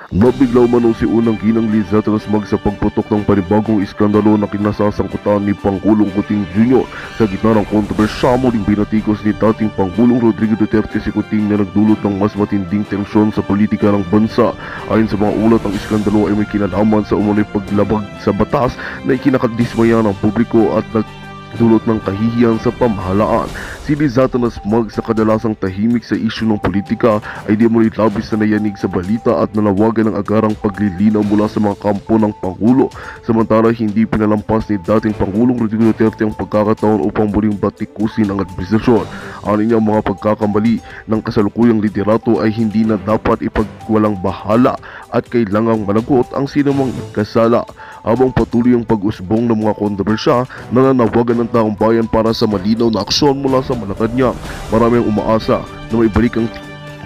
Nabigla umano si unang ginang Liz Zatanas sa pagputok ng panibagong iskandalo na kinasasangkutan ni Pangulong Kuting Jr. Sa gitna ng kontrobersya, muling binatikos ni dating Pangulong Rodrigo Duterte si Kuting na nagdulot ng mas matinding tensyon sa politika ng bansa. Ayon sa mga ulat, ang iskandalo ay may kinalaman sa umunoy paglabag sa batas na ikinakadismaya ng publiko at nagdulot ng kahihiyan sa pamahalaan. Si Liz Zatanas sa kadalasang tahimik sa isyu ng politika ay di mo labis na nayanig sa balita at nanawagan ng agarang paglilinaw mula sa mga kampo ng Pangulo. Samantala, hindi pinalampas ni dating Pangulong Rodrigo Duterte ang pagkakataon upang muling batikusin ang administrasyon. Ano niya, mga pagkakamali ng kasalukuyang liderato ay hindi na dapat ipagwalang bahala at kailangang managot ang sinumang kasala. Habang patuloy ang pag-usbong ng mga kontrobersya, nananawagan ng taong bayan para sa malinaw na aksyon mula sa Malacanang. Marami ang umaasa na maibalik ang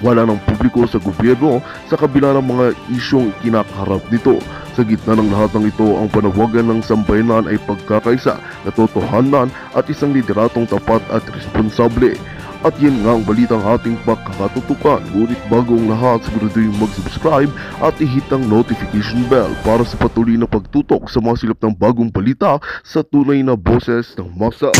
wala ng publiko sa gobyerno sa kabila ng mga isyong kinakaharap nito. Sa gitna ng lahat ng ito, ang panawagan ng sambayanan ay pagkakaisa, katotohanan at isang lideratong tapat at responsable. At yan nga ang balitang ating pagkakatutukan. Ngunit bago ang lahat, siguraduhin mag-subscribe at i-hit ang notification bell para sa patuloy na pagtutok sa mga silap ng bagong balita sa tunay na boses ng masa.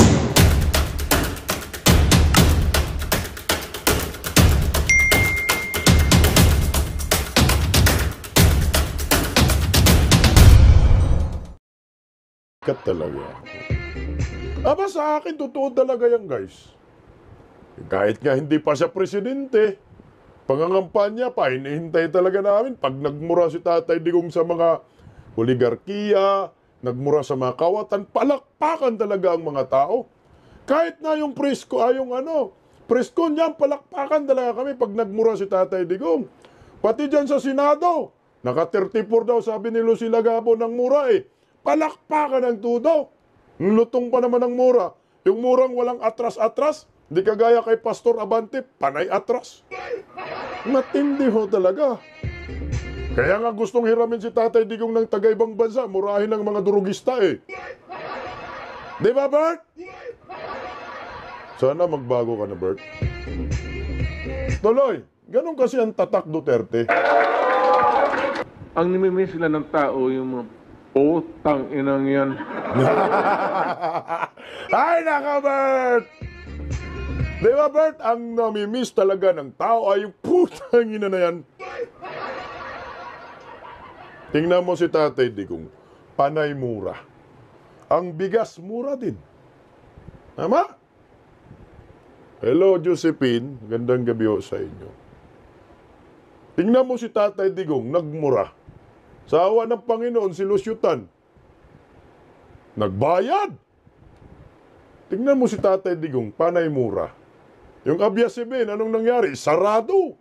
Kat talaga. Aba sa akin, totoo talaga yan, guys. Kahit nga hindi pa siya presidente, pangangampanya pa, hinihintay talaga namin. Pag nagmura si Tatay Digong sa mga oligarkiya, nagmura sa mga kawatan, palakpakan talaga ang mga tao. Kahit na yung presko, presko niyan, palakpakan talaga kami pag nagmura si Tatay Digong. Pati dyan sa Senado, naka 34 daw, sabi ni Lucy Lagabo ng mura eh. Palakpakan ang tudo. Lutong pa naman ang mura. Yung murang walang atras-atras, hindi kagaya kay Pastor Abante, panay atras. Matindi ho talaga. Kaya nga gustong hiramin si Tatay Digong ng taga-ibang bansa, murahin ng mga durugista eh. Di ba, Bert? Sana magbago ka na, Bert. Tuloy, ganun kasi ang tatak Duterte. Ang nimimiss sila ng tao, yung mga utang inang yan. Ay, naka, Bert! Di ba, Bert, ang namimiss talaga ng tao ay yung putang ina na yan. Tingnan mo si Tatay Digong, panay mura. Ang bigas, mura din. Tama? Hello, Josephine. Gandang gabi ho sa inyo. Tingnan mo si Tatay Digong, nagmura. Sa awa ng Panginoon, sinusyutan. Nagbayad. Tingnan mo si Tatay Digong, panay mura. Yung ABS-CBN, anong nangyari? Sarado.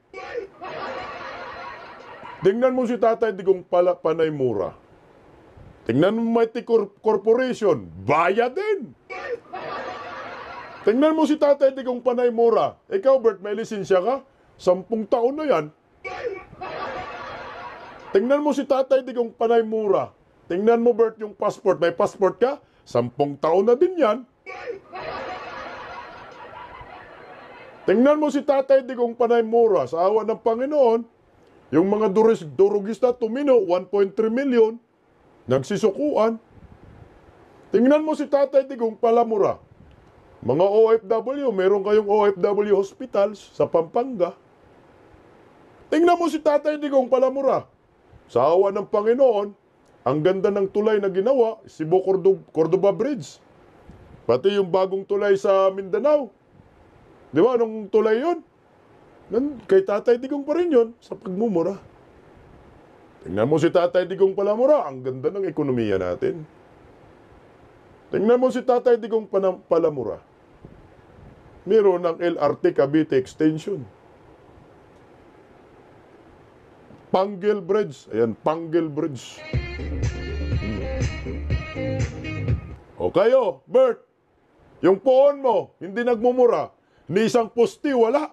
Tingnan mo si Tatay Digong panay mura. Tingnan mo Mighty Corporation, bayad din. Tingnan mo si Tatay Digong panay mura. Ikaw, Bert, may lisensya ka? 10 taon na yan. Tingnan mo si Tatay Digong panay mura. Tingnan mo, Bert, yung passport. May passport ka? 10 taon na din yan. Tingnan mo si Tatay Digong panay mura. Sa awa ng Panginoon, yung mga durugista tumino, 1.3 million, nagsisukuan. Tingnan mo si Tatay Digong palamura. Mga OFW, meron kayong OFW hospitals sa Pampanga. Tingnan mo si Tatay Digong palamura. Sa awa ng Panginoon, ang ganda ng tulay na ginawa, Cebu Cordoba Bridge. Pati yung bagong tulay sa Mindanao. Di ba, anong tulay yun? Kay Tatay Digong pa rin yun sa pagmumura. Tingnan mo si Tatay Digong palamura, ang ganda ng ekonomiya natin. Tingnan mo si Tatay Digong palamura. Meron ng LRT Cavite Extension. Panggil Bridge. Ayan, Panggil Bridge. O kayo, Bert, yung poon mo, hindi nagmumura. Ni isang posti, wala.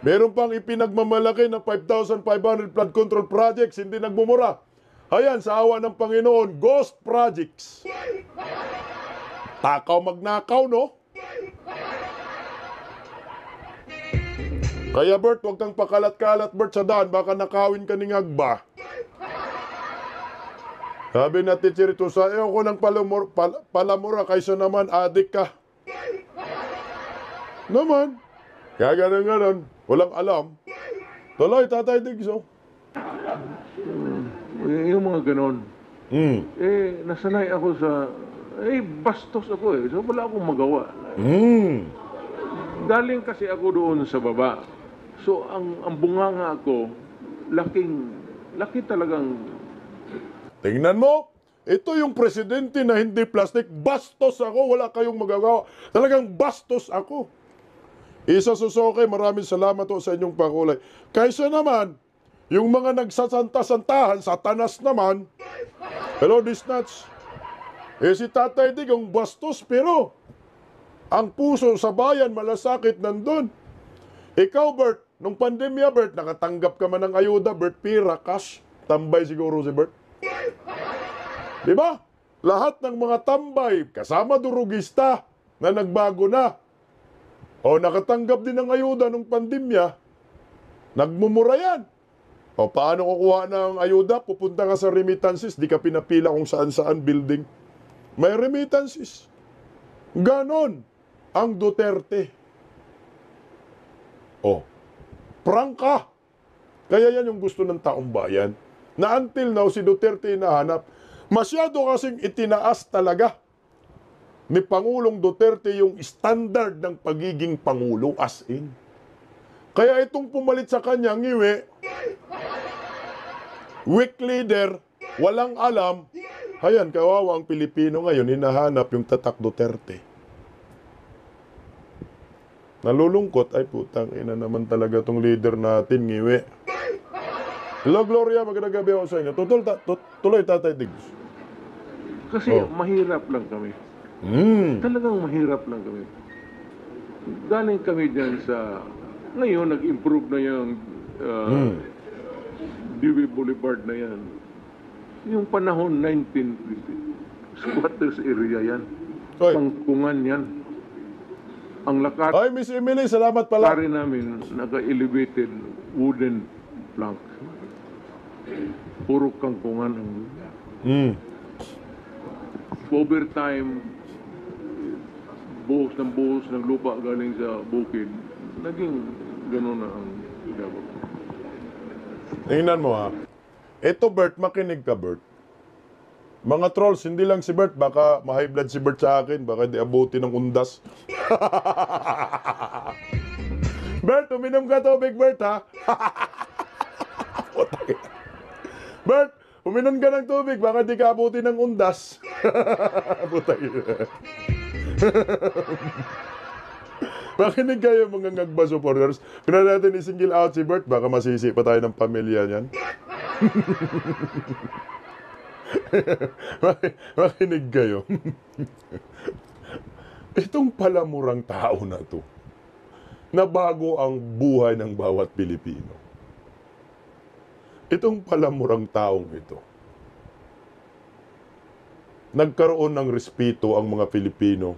Meron pang ipinagmamalaki na 5,500 flood control projects, hindi nagmumura. Ayan, sa awa ng Panginoon, ghost projects. Takaw magnakaw, no? Kaya Bert, huwag kang pakalat-kalat Bert sa daan, baka nakawin ka ni ngagba. Sabi na teacher ito, sa iyo ko ng palamura kaysa naman adik ka. Naman. Kaya ganun, walang alam. Tuloy, Tatay Digso. Yung mga ganon. Hmm. Nasanay ako sa, bastos ako eh. So wala akong magawa. Hmm. Galing kasi ako doon sa baba. So ang bunganga ko, laki talagang. Tingnan mo, ito yung presidente na hindi plastic. Bastos ako, wala kayong magagawa. Talagang bastos ako. Isa Susoke, maraming salamat po sa inyong pakulay. Kaysa naman, yung mga nagsasanta-santahan, satanas naman. Hello, Disnats. Si Tatay Dig, yung bastos, pero ang puso sa bayan, malasakit nandun. Ikaw, Bert, nung pandemya, Bert, nakatanggap ka man ng ayuda, Bert, pira, cash. Tambay siguro si Bert. Diba? Lahat ng mga tambay, kasama durugista, na nagbago na. O nakatanggap din ng ayuda nung pandemya, nagmumura yan. O paano kukuha ng ayuda? Pupunta ka sa remittances, di ka pinapila kung saan-saan building. May remittances. Ganon ang Duterte. O, prangka. Kaya yan yung gusto ng taong bayan. Na until now, si Duterte hinahanap. Masyado kasing itinaas talaga ni Pangulong Duterte yung standard ng pagiging Pangulo as in. Kaya itong pumalit sa kanya, ngiwi, weak leader, walang alam, hayan, kawawa ang Pilipino ngayon, hinahanap yung tatak Duterte. Nalulungkot, ay putang ina naman talaga tong leader natin, ngiwi. Hello, Gloria, magandang gabi ako sa inyo. Tuloy, Tatay Diggs. Kasi mahirap lang kami. Talagang mahirap lang kami. Galing kami dyan sa, ngayon nag-improve na yung Dewey Boulevard na yan. Yung panahon 1950, squatters area yan. Oy. Pangkungan yan. Ang lakat, Ay, Miss Emily, salamat pala. pare namin, naka-elevated wooden plank. Puro kangkungan ang overtime, buhos ng lupa galing sa bukid, naging gano'n na ang gabag. Tingnan mo ha. Ito, Bert, makinig ka, Bert. Mga trolls, hindi lang si Bert, baka ma-high blood si Bert sa akin, baka di abuti ng undas. Bert, uminom ka tubig, Bert, ha? Bert, uminom ka ng tubig, baka di ka abuti ng undas. Putay. Makinig kayo mga ngagba supporters. Kung na natin isingil out si Bert, baka masisi pa tayo ng pamilya niyan. Makinig kayo. Itong palamurang tao na to, na bago ang buhay ng bawat Pilipino. Itong palamurang taong ito, nagkaroon ng respeto ang mga Pilipino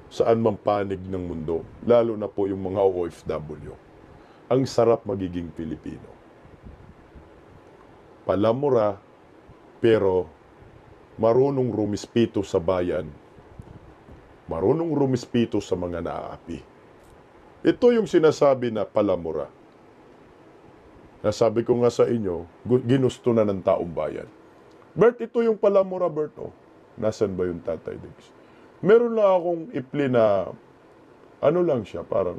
saan mang panig ng mundo, lalo na po yung mga OFW. Ang sarap magiging Pilipino. Palamura, pero marunong rumispito sa bayan, marunong rumispito sa mga naaapi. Ito yung sinasabi na palamura. Nasabi ko nga sa inyo, ginusto na ng taong bayan. Bert, ito yung palamura, Bert. Oh. Nasaan ba yung Tatay Diggs? Meron lang akong ipli na, ano lang siya, parang,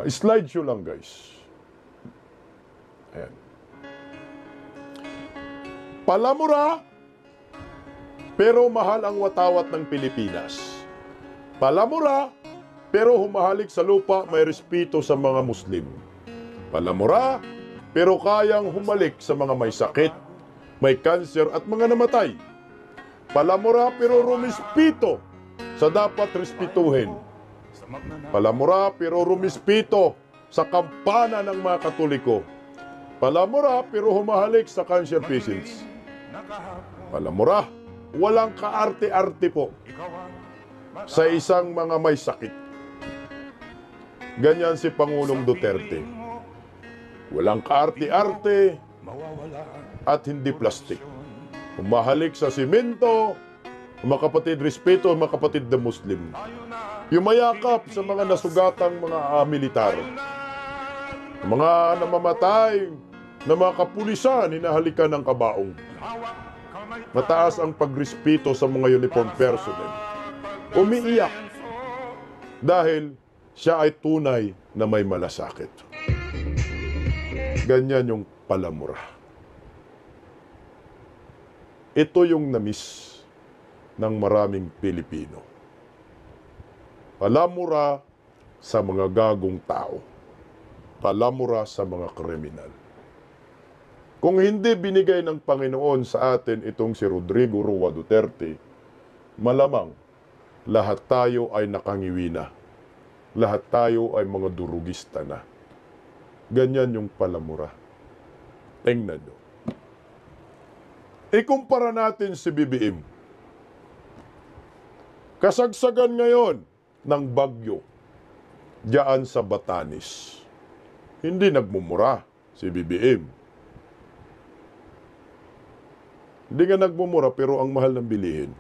slideshow lang, guys. Ayan. Palamura, pero mahal ang watawat ng Pilipinas. Palamura, pero humahalik sa lupa, may respeto sa mga Muslim. Palamura, pero kayang humalik sa mga may sakit, may kanser at mga namatay. Palamura, pero rumispito sa dapat respetuhin. Palamura, pero rumispito sa kampana ng mga Katoliko. Palamura, pero humahalik sa cancer patients. Palamura, walang kaarte-arte po sa isang mga may sakit. Ganyan si Pangulong Duterte. Walang kaarte-arte at hindi plastic. Umahalik sa simento, mga kapatid, respeto mga kapatid na Muslim. Yumayakap sa mga nasugatang mga militar. Mga namamatay na mga kapulisan, hinahalikan ng kabaong. Mataas ang pagrespeto sa mga uniform personnel. Umiiyak dahil siya ay tunay na may malasakit. Ganyan yung palamura. Ito yung namiss ng maraming Pilipino. Palamura sa mga gagong tao. Palamura sa mga kriminal. Kung hindi binigay ng Panginoon sa atin itong si Rodrigo Roa Duterte, malamang lahat tayo ay nakangiwi na. Lahat tayo ay mga durugista na. Ganyan yung palamura. Tingnan nyo. Ikumpara natin si BBM. Kasagsagan ngayon ng bagyo diyan sa Batanes. Hindi nagmumura si BBM. Hindi nga nagmumura pero ang mahal ng bilihin.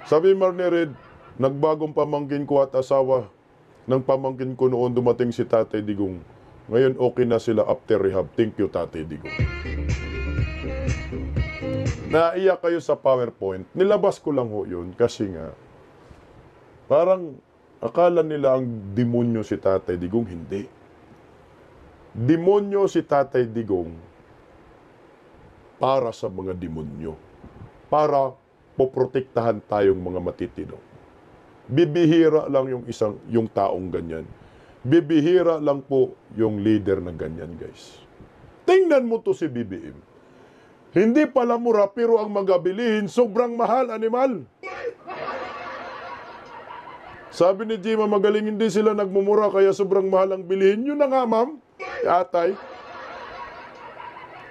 Sabi Marne Red, nagbagong pamangkin ko at asawa ng pamangkin ko noon dumating si Tatay Digong. Ngayon okay na sila after rehab. Thank you, Tatay Digong. Naiyak kayo sa PowerPoint. Nilabas ko lang ho yun kasi nga parang akala nila ang demonyo si Tatay Digong. Hindi. Demonyo si Tatay Digong para sa mga demonyo. Para poprotektahan tayong mga matitino. Bibihira lang yung taong ganyan. Bibihira lang po yung leader na ganyan, guys. Tingnan mo to si BBM. Hindi pala mura pero ang magabilihin sobrang mahal, animal. Sabi ni Jima, magaling hindi sila nagmumura kaya sobrang mahal ang bilihin. Yun na nga, ma'am, atay.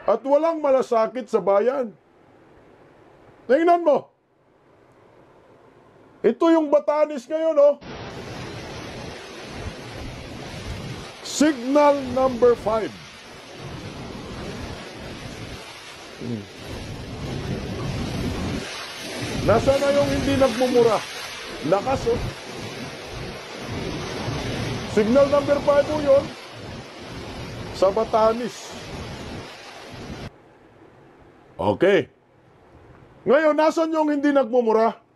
At walang malasakit sa bayan. Tingnan mo. Ito yung Batanes ngayon, oh. Signal number 5. Nasaan na yung hindi nagmumura? Lakas, oh. Signal number 5 po yun. Sa Batanes. Okay. Ngayon, nasaan yung hindi nagmumura?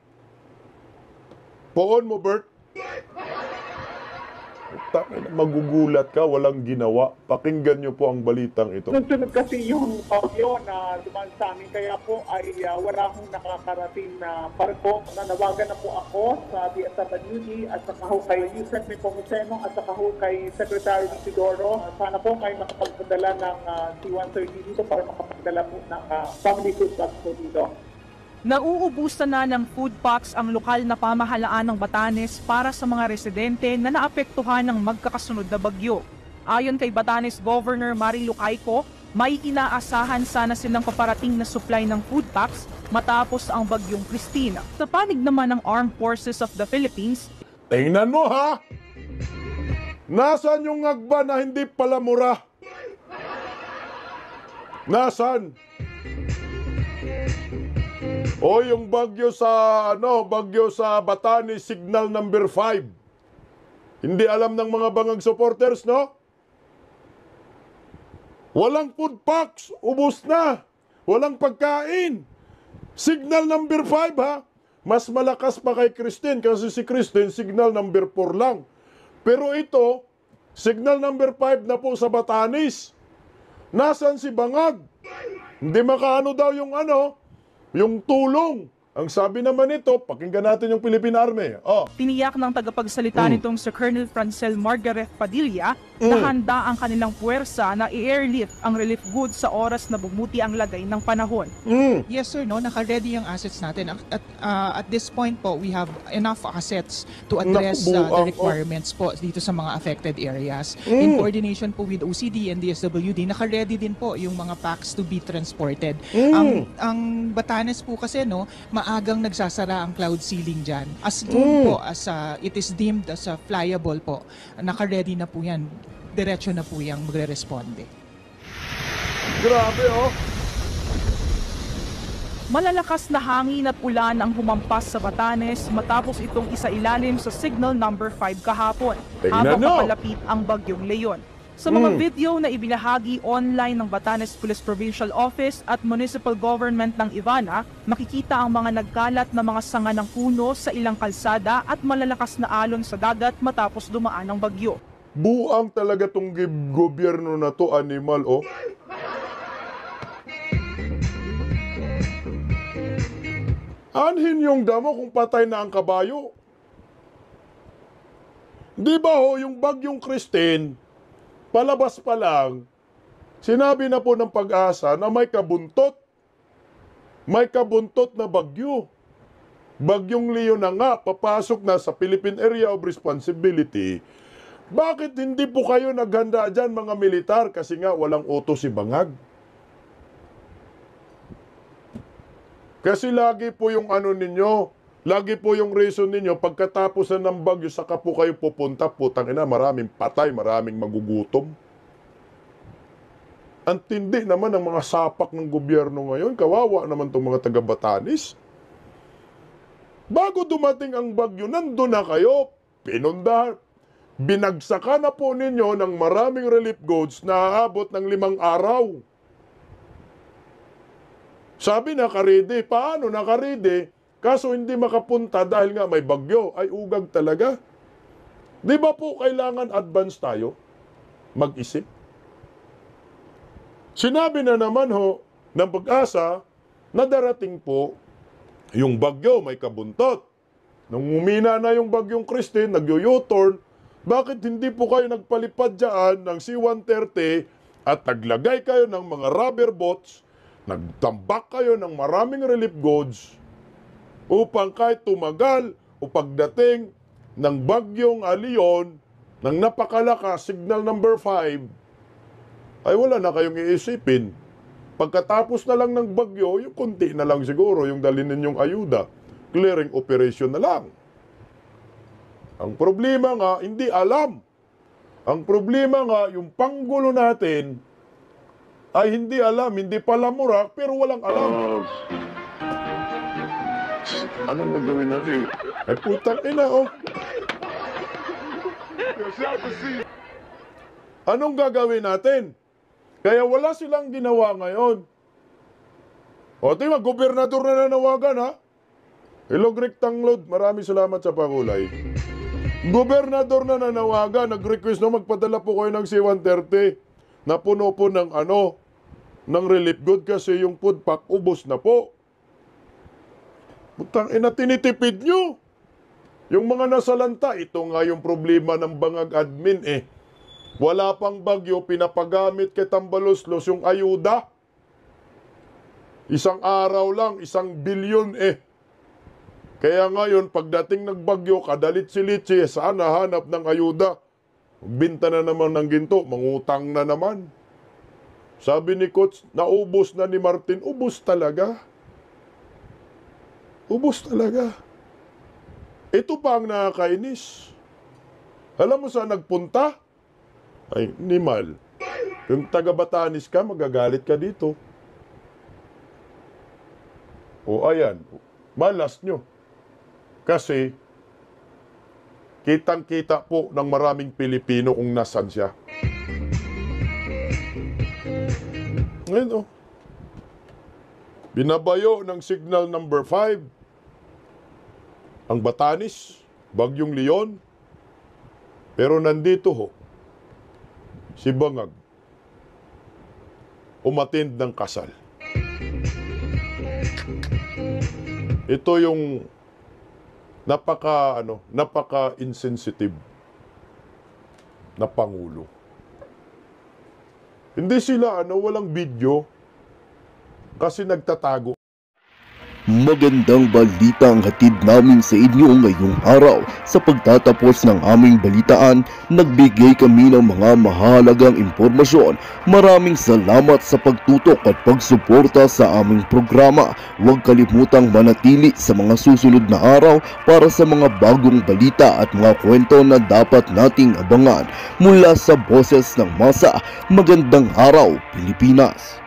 Poon mo, Bert. Magugulat ka, walang ginawa. Pakinggan niyo po ang balitang ito. Sunod kasi yung bagyo na dumaan sa amin, kaya po ay wala akong nakakarating na barko. Nanawagan na po ako sa DSWD at saka ho kay Yusef Nepomuceno at saka ho kay Secretary Isidoro. Sana po kayo makapagpadala ng C-130 dito para makapagdala po ng family food box po dito. Nauubusan na ng food packs ang lokal na pamahalaan ng Batanes para sa mga residente na naapektuhan ng magkakasunod na bagyo. Ayon kay Batanes Governor Marilu Cayco, may inaasahan sana silang paparating na supply ng food packs matapos ang bagyong Christina. Sa panig naman ng Armed Forces of the Philippines, tingnan mo, ha? Nasaan yung ngagba na hindi pala mura? Nasaan? O yung bagyo sa Batanes, signal number 5. Hindi alam ng mga bangag supporters, no? Walang food packs, ubos na. Walang pagkain. Signal number 5, ha? Mas malakas pa kay Christine kasi si Christine, signal number 4 lang. Pero ito, signal number 5 na po sa Batanes. Nasaan si Bangag? Hindi makaano daw yung tulong. Ang sabi naman nito, pakinggan natin yung Philippine Army. Oh. tiniyak ng tagapagsalita nitong si Colonel Francel Margaret Padilla na handa ang kanilang puwersa na i-airlift ang relief goods sa oras na bumuti ang lagay ng panahon. Yes sir, no, naka-ready ang assets natin. At this point po, we have enough assets to address the requirements po dito sa mga affected areas. In coordination po with OCD and DSWD, naka-ready din po yung mga packs to be transported. Ang Batanes po kasi, no, maagang nagsasara ang cloud seeding dyan. As soon po as it is deemed as flyable po, naka-ready na po yan. Diretso na po yung magre-responde. Grabe, oh. Malalakas na hangin at ulan ang humampas sa Batanes matapos itong isailalim sa signal number 5 kahapon Tingnan habang nyo. papalapit ang bagyong Leon. Sa mga video na ibinahagi online ng Batanes Police Provincial Office at Municipal Government ng Ivana, makikita ang mga nagkalat na mga sanga ng puno sa ilang kalsada at malalakas na alon sa dagat matapos dumaan ang bagyo. Buang talaga tong gobyerno na to, animal, oh. Anhin yung damo kung patay na ang kabayo. Di ba ho, yung bagyong Christine, palabas pa lang, sinabi na po ng Pag-asa na may kabuntot. May kabuntot na bagyo. Bagyong Leon na nga, papasok na sa Philippine Area of Responsibility. Bakit hindi po kayo naghanda dyan, mga militar? Kasi nga walang utos si Bangag. Kasi lagi po yung ano ninyo, lagi po yung reason ninyo, pagkatapos na ng bagyo, saka po kayo pupunta, putang ina, maraming patay, maraming magugutom. Ang tindi naman ng mga sapak ng gobyerno ngayon, kawawa naman itong mga taga-Batanes. Bago dumating ang bagyo, nandun na kayo, pinundahan, binagsakan na po ninyo ng maraming relief goods na aabot ng 5 araw. Sabi nakaredy. Paano nakaredy? Kaso hindi makapunta dahil nga may bagyo. Ay ugag talaga. Di ba po kailangan advance tayo? Mag-isip. Sinabi na naman ho ng Pag-asa na darating po yung bagyo, may kabuntot. Nung umina na yung bagyong Christine, nag-u-turn, bakit hindi po kayo nagpalipad dyan ng C-130 at naglagay kayo ng mga rubber boats, nagtambak kayo ng maraming relief goods upang kahit tumagal o pagdating ng bagyong Leon ng napakalakas, signal number 5, ay wala na kayong iisipin. Pagkatapos na lang ng bagyo, yung kunti na lang siguro yung dalhin ninyong ayuda. Clearing operation na lang. Ang problema nga, hindi alam. Ang problema nga, yung panggulo natin ay hindi alam, hindi pala murak, pero walang alam. Anong gagawin natin? Ay putang ina, oh. Anong gagawin natin? Kaya wala silang ginawa ngayon. O, tingnan, gobernador na nanawagan, ha? Hello, Greg Tanglod. Maraming salamat sa pakulay. Gobernador na nanawagan, nag-request na magpadala po kayo ng C-130 na puno po ng ng relief good kasi yung food pack ubos na po. Putang ina, tinitipid nyo. Yung mga nasalanta, ito nga yung problema ng Bangag admin eh. Wala pang bagyo, pinapagamit kay Tambaloslos yung ayuda. Isang araw lang, 1 bilyon eh. Kaya ngayon, pagdating ng bagyo, kadalit si Litsi, saan nahanap ng ayuda? Binta na naman ng ginto, mangutang na naman. Sabi ni Coach, naubos na ni Martin, ubos talaga. Ubos talaga. Ito pa ang nakakainis. Alam mo saan nagpunta? Ay, Nimal. Yung taga-Batanes ka, magagalit ka dito. O ayan, malas nyo. Kasi, kitang-kita po ng maraming Pilipino kung nasan siya. Ngayon, oh. Binabayo ng signal number 5 ang Batanes, Bagyong Leon. Pero nandito ho, si Bangag, umattend ng kasal. Ito yung napaka-insensitive na pangulo. Hindi sila walang video kasi nagtatago. Magandang balita ang hatid namin sa inyo ngayong araw. Sa pagtatapos ng aming balitaan, nagbigay kami ng mga mahalagang impormasyon. Maraming salamat sa pagtutok at pagsuporta sa aming programa. Huwag kalimutang manatili sa mga susunod na araw para sa mga bagong balita at mga kwento na dapat nating abangan. Mula sa Boses ng Masa, magandang araw Pilipinas!